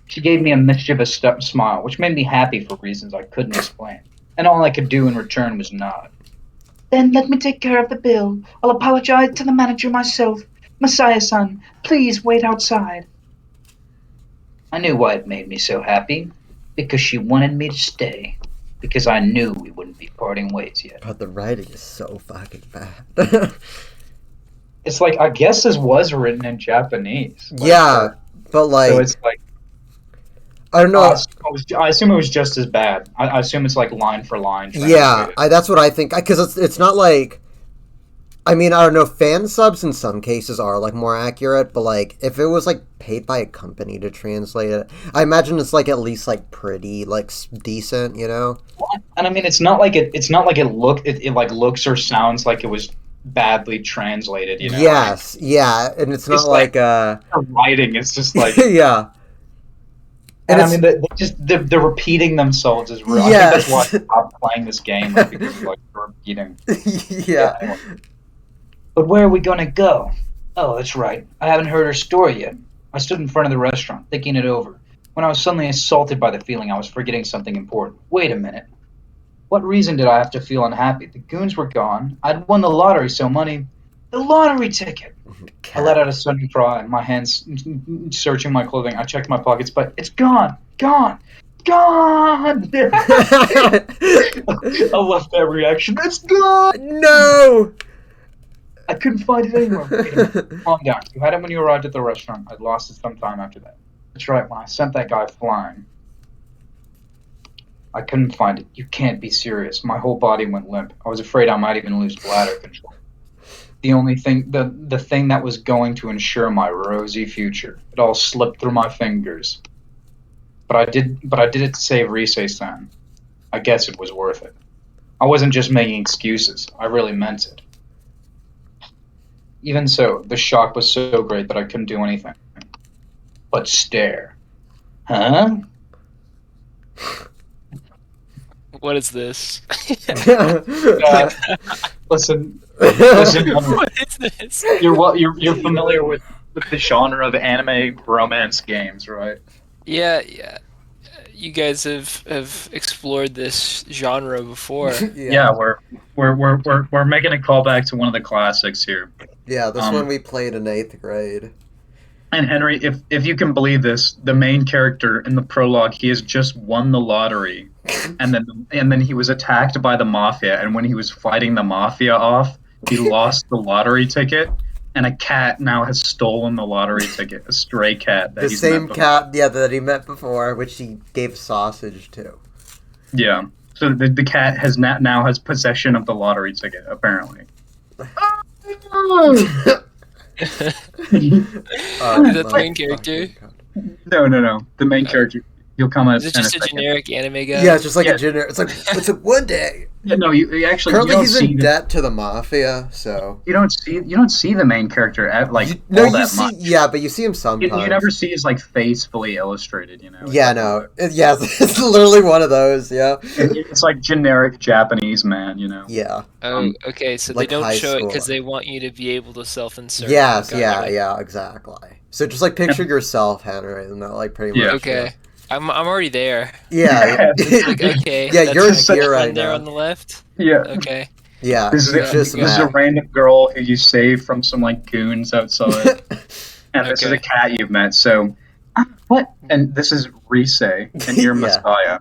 She gave me a mischievous smile, which made me happy for reasons I couldn't explain. And all I could do in return was nod. Then let me take care of the bill. I'll apologize to the manager myself. Messiah-san, please wait outside. I knew why it made me so happy. Because she wanted me to stay. Because I knew we wouldn't be parting ways yet. But the writing is so fucking bad. It's like, I guess this was written in Japanese. Yeah, but like, So it's like, I don't know. I assume it was just as bad. I assume it's like line for line. Yeah, translated. that's what I think. Because it's not like, I mean, I don't know. Fan subs in some cases are like more accurate, but like if it was like paid by a company to translate it, I imagine it's like at least like pretty like decent, you know? And I mean, it's not like it like looks or sounds like it was badly translated. You know? Yes, yeah, and it's not It's like The writing is just like. yeah. And I it's- mean, they're repeating themselves as real. Yes. I think that's why I stopped playing this game, like, because of, like, they're repeating. Yeah. Anyway. But where are we gonna go? Oh, that's right. I haven't heard her story yet. I stood in front of the restaurant, thinking it over, when I was suddenly assaulted by the feeling I was forgetting something important. Wait a minute. What reason did I have to feel unhappy? The goons were gone. I'd won the lottery, so money... The lottery ticket! I let out a sudden cry, my hands searching my clothing. I checked my pockets, but it's gone! Gone! Gone! I love that reaction. It's gone! No. I couldn't find it anywhere. Wait a minute. Calm down. You had it when you arrived at the restaurant. I'd lost it sometime after that. That's right, when I sent that guy flying. I couldn't find it. You can't be serious. My whole body went limp. I was afraid I might even lose bladder control. The only thing, the thing that was going to ensure my rosy future. It all slipped through my fingers. But I did it to save Risei-san. I guess it was worth it. I wasn't just making excuses. I really meant it. Even so, the shock was so great that I couldn't do anything but stare. Huh? What is this? Listen, What is this? you're familiar with the genre of anime romance games, right? Yeah. You guys have explored this genre before. Yeah, we're making a callback to one of the classics here. Yeah, this one we played in 8th grade. And Henry, if you can believe this, the main character in the prologue, he has just won the lottery and then he was attacked by the mafia. And when he was fighting the mafia off, he lost the lottery ticket, and a cat now has stolen the lottery ticket. A stray cat that The he's same met before. cat, yeah, that he met before, which he gave sausage to. Yeah. So the cat has now has possession of the lottery ticket, apparently. Is that the main character? No. The main character. He'll come Is in it just a a second. generic anime guy? Yeah, it's just like Yeah. a generic. It's like one day. Yeah, no, you actually Currently, you don't he's see in debt to the mafia, so you don't see the main character at like no, all you that see, much. yeah, but you see him You sometimes. never see his like face fully illustrated, you know. Yeah, no, yeah, it's literally one of those. Yeah, It's like generic Japanese man, you know. yeah, Oh, okay. So like they don't high show it school. because they want you to be able to self-insert. yes, Gotcha. yeah, exactly. So just like picture yourself, Henry, and that like pretty Yeah. much. Okay. I'm already there. Yeah, Like, okay. Yeah, that's you're like here the right one there now. on the left. Yeah. Okay. yeah. This is You a, just this is a met. random girl who you saved from some like goons outside, and this is Okay. a cat you've met. So, what? And this is Rise, and you're Yeah. Messiah.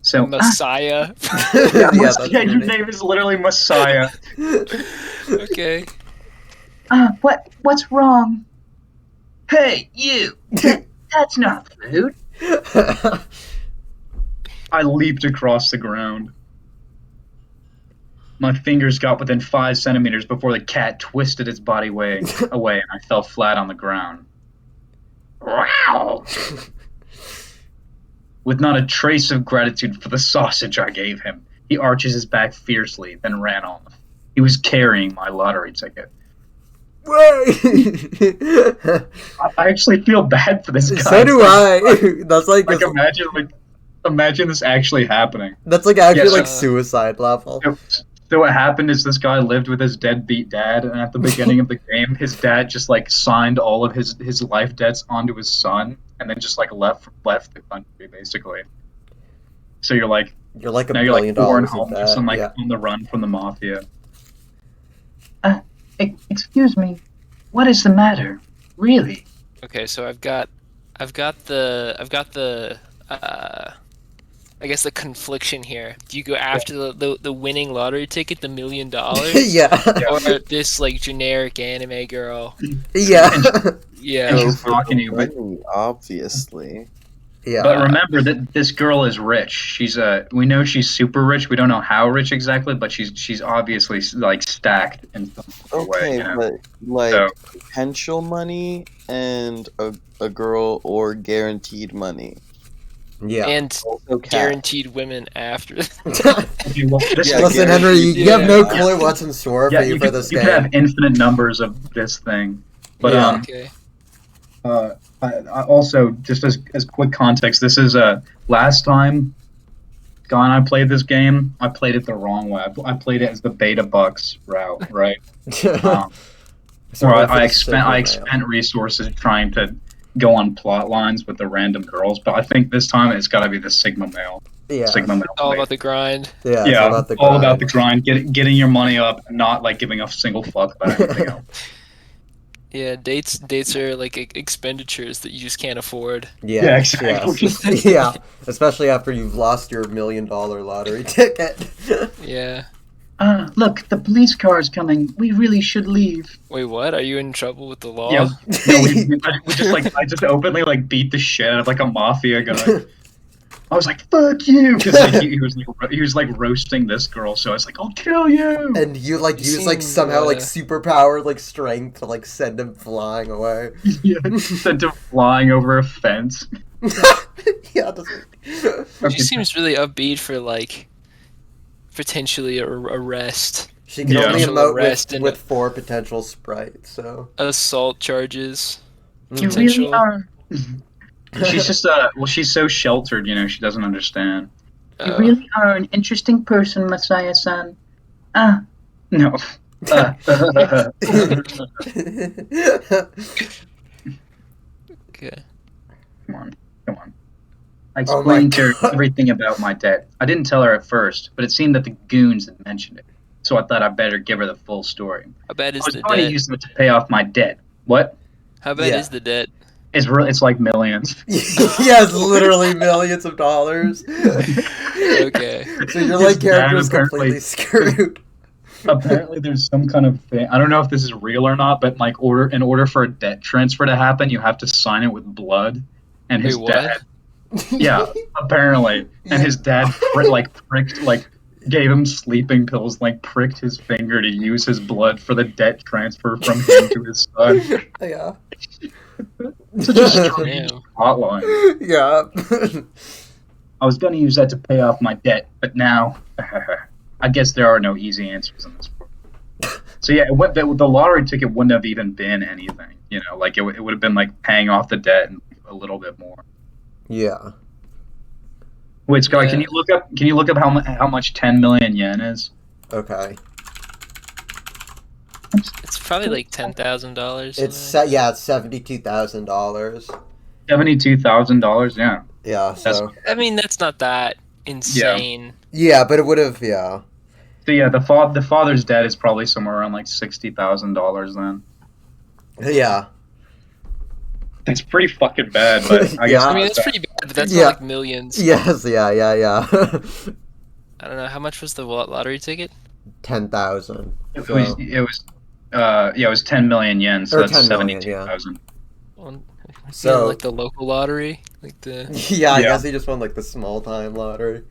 So, Messiah. Yeah, that's your your name. name is literally Messiah. Okay. What's wrong? Hey, you! That's not food. I leaped across the ground. My fingers got within 5 centimeters before the cat twisted its body away, and I fell flat on the ground. Wow! With not a trace of gratitude for the sausage I gave him, he arches his back fiercely, then ran on. He was carrying my lottery ticket. I actually feel bad for this guy. So do I. That's like, Imagine this actually happening. that's like actually Yeah, like suicide level. So what happened is this guy lived with his deadbeat dad, and at the beginning of the game, his dad just like signed all of his life debts onto his son, and then just like left the country basically. So you're like You're like now you're like $1 billion born of homeless debt. and like Yeah. on the run from the mafia. Excuse me, what is the matter? Really? Okay. So I've got the I guess the confliction here. Do you go after the winning lottery ticket, the $1 million, yeah. or this like generic anime girl? Yeah. Yeah. And she's talking to you, but Obviously. Yeah. But remember that this girl is rich. We know she's super rich. We don't know how rich exactly, but she's obviously like stacked in some sort of way. Okay, You know? but like So- potential money and a girl or guaranteed money. Yeah. And Also cat. guaranteed women after. Okay, well, this Yeah, Listen, guaranteed. Henry, you have Yeah. no clue what's in store yeah, for you you for could, this you game. could have infinite numbers of this thing. But Yeah. Okay. I also just as quick context, this is last time Guy and I played this game. I played it the wrong way. I played it as the beta bucks route, right? Um, So where went for I the expend silver mail. expend resources trying to go on plot lines with the random girls, but I think this time it's got to be the Sigma male. Yeah. Sigma male. All about the grind. Yeah. It's yeah, all about the grind. Getting your money up, and not like giving a single fuck about anything else. Yeah, dates are like expenditures that you just can't afford. Yeah, Yeah, exactly. yes. Yeah, especially after you've lost your $1 million lottery ticket. Yeah. Look, the police car is coming. We really should leave. Wait, what? Are you in trouble with the law? Yeah, no, we just like I just openly like beat the shit out of like a mafia guy. I was like, "Fuck you," because like, he was like roasting this girl. So I was like, "I'll kill you." And you like You use like seem, somehow like uh, superpowered like strength to like send him flying away. Yeah, sent him flying over a fence. Yeah, that's She seems really upbeat for like potentially arrest, she can Yeah. only Potential emote arrest and- with 4 potential sprites. So assault charges. You Potential. really are. She's just she's so sheltered, you know, she doesn't understand. You really are an interesting person, Messiah-san. No. Okay. Come on. I Oh my explained to her God. everything about my debt. I didn't tell her at first, but it seemed that the goons had mentioned it. So I thought I'd better give her the full story. How bad I is was the going to debt? use it to pay off my debt. What? How bad Yeah. is the debt? It's like millions. Yeah, it's literally millions of dollars. Okay. So your His like character's dad completely screwed. Apparently, there's some kind of thing. I don't know if this is real or not, but like in order for a debt transfer to happen, you have to sign it with blood. And Wait, his what? dad, yeah, apparently, and his dad pricked gave him sleeping pills, like pricked his finger to use his blood for the debt transfer from him to his son. Yeah. Such a strange Damn. plotline. Yeah. I was going to use that to pay off my debt, but now I guess there are no easy answers in this book. So yeah, the lottery ticket wouldn't have even been anything, you know, like it would have been like paying off the debt and a little bit more. Yeah. Wait, Sky, Yeah. can you look up how much 10 million yen is? Okay. It's probably like $10,000. It's $72,000. $72,000, yeah. Yeah. So. I mean, that's not that insane. Yeah, but it would have. Yeah. So yeah, the father's debt is probably somewhere around like $60,000 then. Yeah. It's pretty fucking bad, but I guess Yeah. I mean, that's pretty bad, but that's Yeah. not like millions. Yes. Yeah. Yeah. Yeah. I don't know. How much was the lottery ticket? 10,000. it was 10 million yen, so Or that's 10 million, 72,000. Well, So- like the local lottery? Like the Yeah, I Yeah. guess he just won like the small time lottery.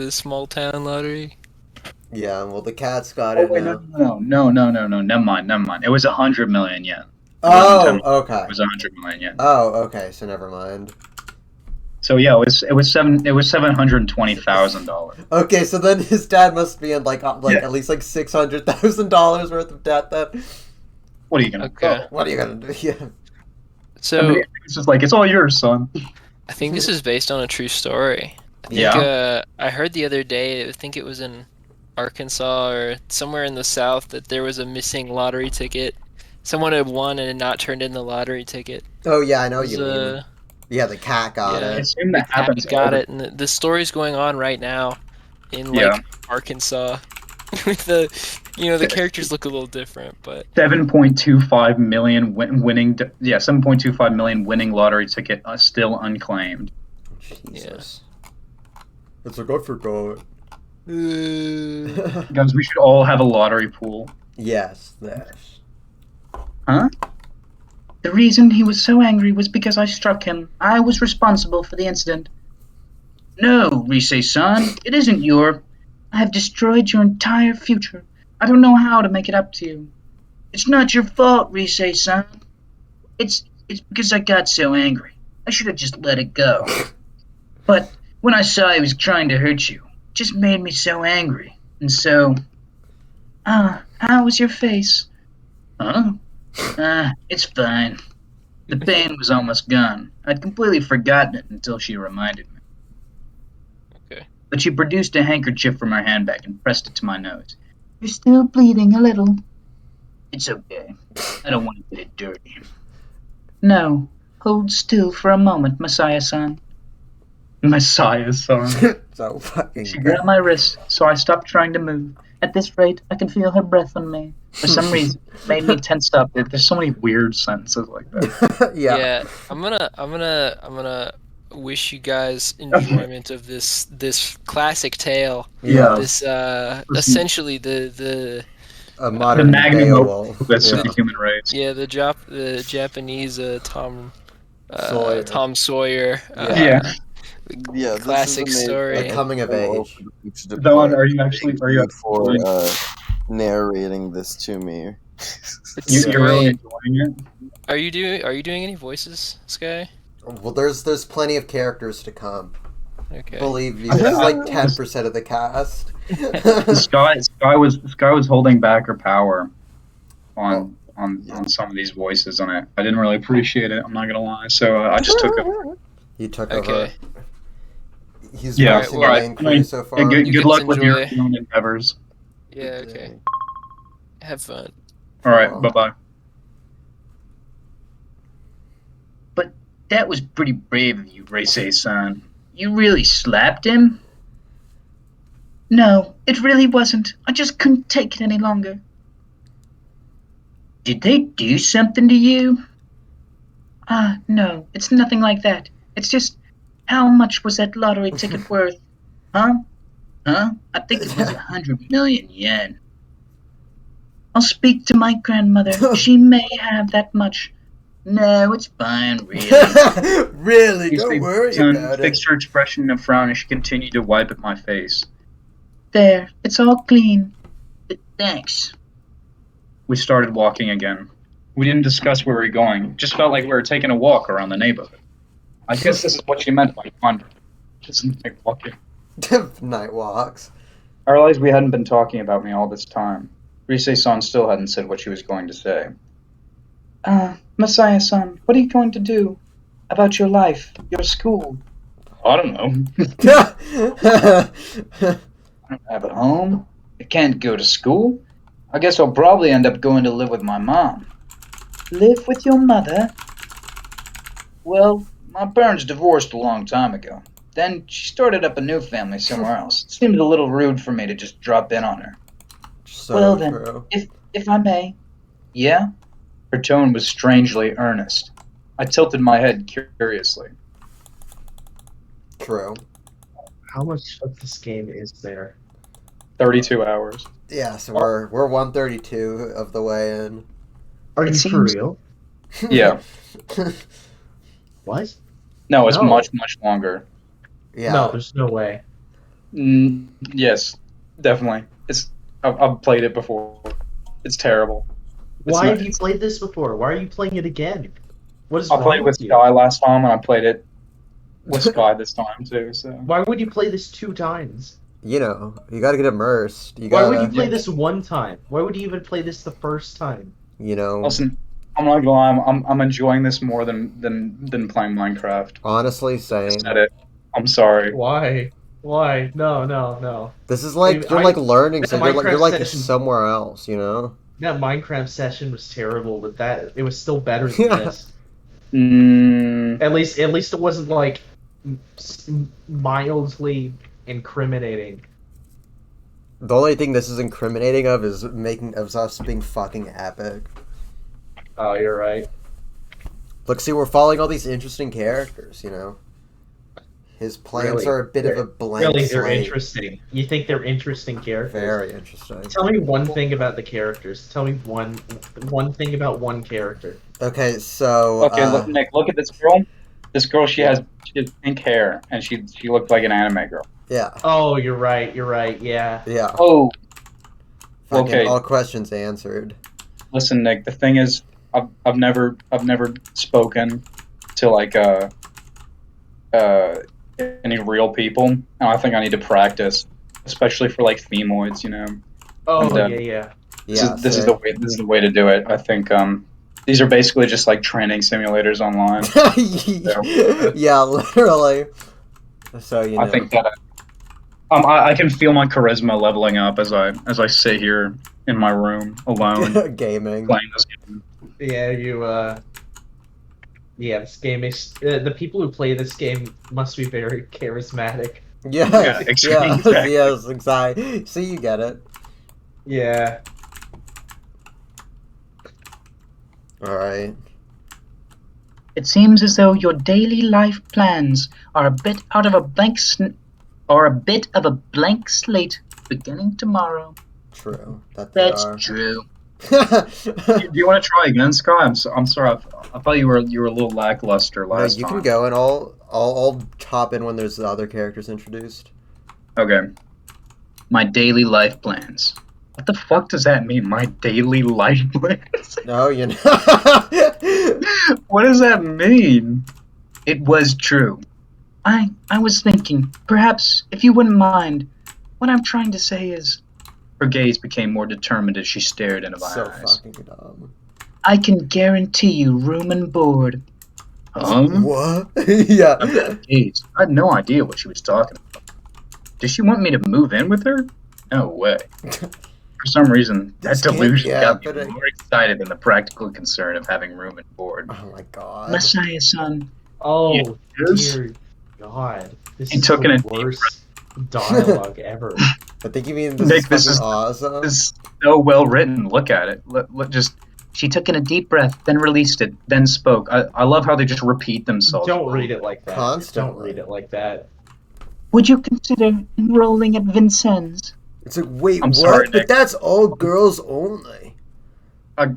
small town lottery? Yeah, well the cat's got Oh it wait, now. no, never mind. It was 100 million yen. Oh, okay. It was 100 million yen. Oh, okay. So never mind. So yeah, it was $720,000. Okay, so then his dad must be in like Yeah. at least like $600,000 worth of debt. Then What are you gonna? Okay. what are you gonna do? Yeah. So It's just like it's all yours, son. I think this is based on a true story. I think, Yeah. I heard the other day, I think it was in Arkansas or somewhere in the South, that there was a missing lottery ticket. Someone had won and had not turned in the lottery ticket. Oh yeah, I know It what was, you mean. Yeah, the cat got yeah. I it. assume that happens. got it, and the story's going on right now in like Yeah. Arkansas. With the characters look a little different, but 7.25 million winning. 7.25 million winning lottery ticket still unclaimed. Jesus. It's like I forgot. Guys, we should all have a lottery pool. Yes, this. Huh? The reason he was so angry was because I struck him. I was responsible for the incident. No, Rise-san, it isn't your... I have destroyed your entire future. I don't know how to make it up to you. It's not your fault, Rise-san. It's because I got so angry. I should have just let it go. But when I saw he was trying to hurt you, it just made me so angry. And so... how was your face? Huh? It's fine. The pain was almost gone. I'd completely forgotten it until she reminded me. Okay. But she produced a handkerchief from her handbag and pressed it to my nose. You're still bleeding a little. It's okay. I don't want to get it dirty. No. Hold still for a moment, Messiah-san. Messiah-san. So fucking. She grabbed my wrist, so I stopped trying to move. At this rate, I can feel her breath on me. For some reason, it made me tense up. There's so many weird sentences like that. Yeah. I'm gonna wish you guys enjoyment of this classic tale. Yeah. This essentially the A modern The magnum Beowulf. That's Yeah. the human race. the Japanese Tom Sawyer. Tom Sawyer. Yeah. Yeah, Classic this is story. A coming of age. Don, are you actually for narrating this to me? It's you're really great. enjoying it? Are you doing any voices, Sky? Well, there's plenty of characters to come. Okay. Believe me, it's like 10% of the cast. Sky was holding back her power on some of these voices, and I didn't really appreciate it. I'm not gonna lie, so I just took it. He took Okay. over. He's Yeah, voicing well, the main crew so far. Good You luck guys with your enjoy. own endeavors. Yeah. Okay. Have fun. All right, Wow. bye bye. But that was pretty brave of you, Reisei-san. You really slapped him? No, it really wasn't. I just couldn't take it any longer. Did they do something to you? No, it's nothing like that. It's just, how much was that lottery ticket worth? Huh? I think it was 100 million yen. I'll speak to my grandmother. She may have that much. No, it's fine, really. Really, You don't see, worry son about it. fixed her expression in a frown as she continued to wipe at my face. There, it's all clean. Thanks. We started walking again. We didn't discuss where we were going. It just felt like we were taking a walk around the neighborhood. I guess this is what she meant by wandering. Just like walking. Night walks. I realized we hadn't been talking about me all this time. Rise-san still hadn't said what she was going to say. Messiah-san, what are you going to do about your life, your school? I don't know. I don't have a home. I can't go to school. I guess I'll probably end up going to live with my mom. Live with your mother? Well, my parents divorced a long time ago. Then she started up a new family somewhere else. It seemed a little rude for me to just drop in on her. So Well then, true. if I may. Yeah? Her tone was strangely earnest. I tilted my head curiously. True. How much of this game is there? 32 hours. Yeah, so we're 132 of the way in. Are It you for seems- real? Yeah. What? No, it's No. much, much longer. Yeah. No, there's no way. Yes, definitely. I've played it before. It's terrible. Why not- have you played this before? Why are you playing it again? What is I wrong played with with you? Sky last time, and I played it with Sky this time too. So Why would you play this 2 times? You know, you gotta get immersed. You Why gotta, would you play Yeah. this 1 time? Why would you even play this the first time? you know, listen, I'm not gonna lie. I'm enjoying this more than playing Minecraft. honestly I saying, said it. I'm sorry. Why? Why? No. this is like, Dude, you're like learning, so that you're Minecraft like session- somewhere else, you know? That Minecraft session was terrible, but that it was still better than Yeah. this. Mm, At least it wasn't like mildly incriminating. The only thing this is incriminating of is making of us being fucking epic. Oh, you're right. Look, see, we're following all these interesting characters, you know? His plans Really? are a bit of a blank Really, they're slate. interesting. You think they're interesting characters? Very interesting. Tell me one thing about the characters. Tell me one thing about one character. Okay, so okay, look, Nick. Look at this girl. This girl, she has pink hair, and she looked like an anime girl. yeah, Oh, you're right. Yeah. yeah. Oh, Fucking okay. all questions answered. listen, Nick. The thing is, I've never spoken to like any real people, and I think I need to practice, especially for like femoids, you know. Oh, And, yeah. This is the way to do it. I think these are basically just like training simulators online. Yeah, literally. So you know. I think that I can feel my charisma leveling up as I sit here in my room alone Gaming. playing this game. Yeah, yeah, this game is... the people who play this game must be very charismatic. Yes, Yeah, exactly. yes, exactly. See, you get it. Yeah. Alright. It seems as though your daily life plans are a bit of a blank slate beginning tomorrow. True. That they That's are. true. Do you want to try again, Sky? I'm sorry. I thought you were a little lackluster No, last you time. can go and I'll hop in when there's the other characters introduced. Okay. My daily life plans. What the fuck does that mean? My daily life plans? No, you know. What does that mean? It was true. I was thinking, perhaps, if you wouldn't mind, what I'm trying to say is, Her gaze became more determined as she stared into my So eyes. fucking dumb. I can guarantee you room and board. What? Yeah. Gaze. I had no idea what she was talking about. Did she want me to move in with her? No way. For some reason, that This can't delusion be got me happening. more excited than the practical concern of having room and board. Oh my god. Messiah-san, Oh, Yes. dear God. This He is took in a the deep worst dialogue ever. I think you mean this Nick, is this fucking is- awesome. It's so well written. Look at it. Look, just She took in a deep breath, then released it, then spoke. I love how they just repeat themselves. Don't read it like that. Constantly. Don't read it like that. Would you consider enrolling at Vincennes? It's like, wait, I'm what? sorry, But Nick. that's all girls only. I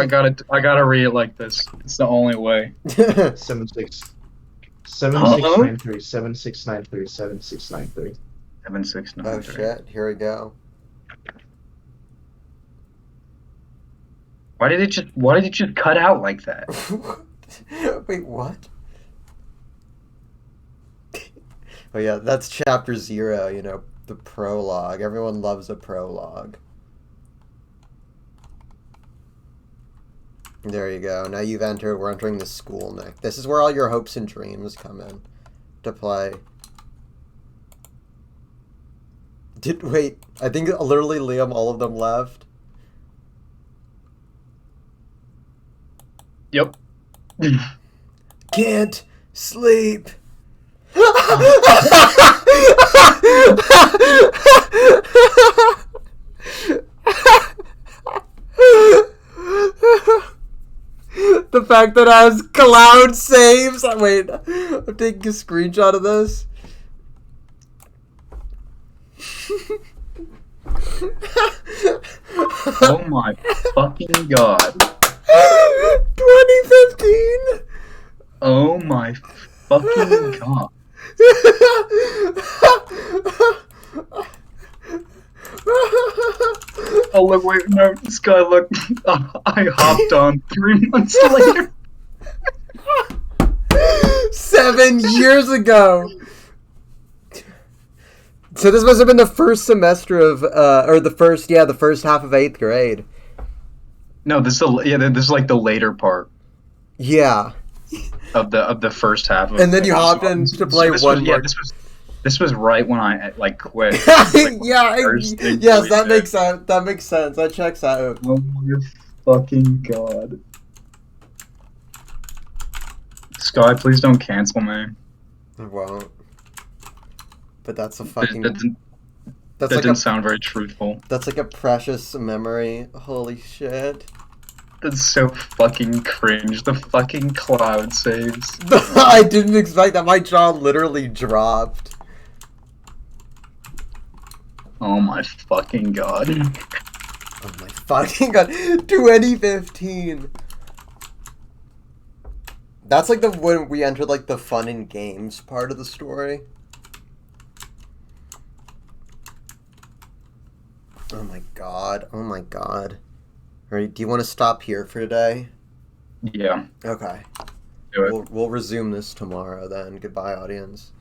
gotta read it like this. It's the only way. 7693 7693 7693. 7693. Oh shit! Here we go. Why did it just cut out like that? Wait, what? Oh yeah, that's chapter 0. You know, the prologue. Everyone loves a prologue. There you go. Now you've entered. We're entering the school, Nick. This is where all your hopes and dreams come in to play. Wait, I think literally, Liam, all of them left. Yep. Can't sleep. The fact that it has cloud saves. Wait, I'm taking a screenshot of this. Oh my fucking god. 2015. Oh my fucking god. Oh look, wait, no, this guy, look. I hopped on 3 months later. 7 years ago. So this must have been the first semester of, or the first half of 8th grade. No, this is like the later part Yeah. of the first half. And then you hopped in to play one more. This was right when I like quit. Yes, that makes sense. That makes sense. That checks out. Oh my fucking god. Sky, please don't cancel me. I won't. But that's a fucking. That That's like didn't a. sound very truthful. That's like a precious memory. Holy shit. That's so fucking cringe. The fucking cloud saves. I didn't expect that. My jaw literally dropped. Oh my fucking god. Oh my fucking god. 2015. That's like when we entered like the fun and games part of the story. Oh my god. Oh my god. Alright, do you want to stop here for today? Yeah. Okay. Do it. We'll resume this tomorrow then. Goodbye, audience.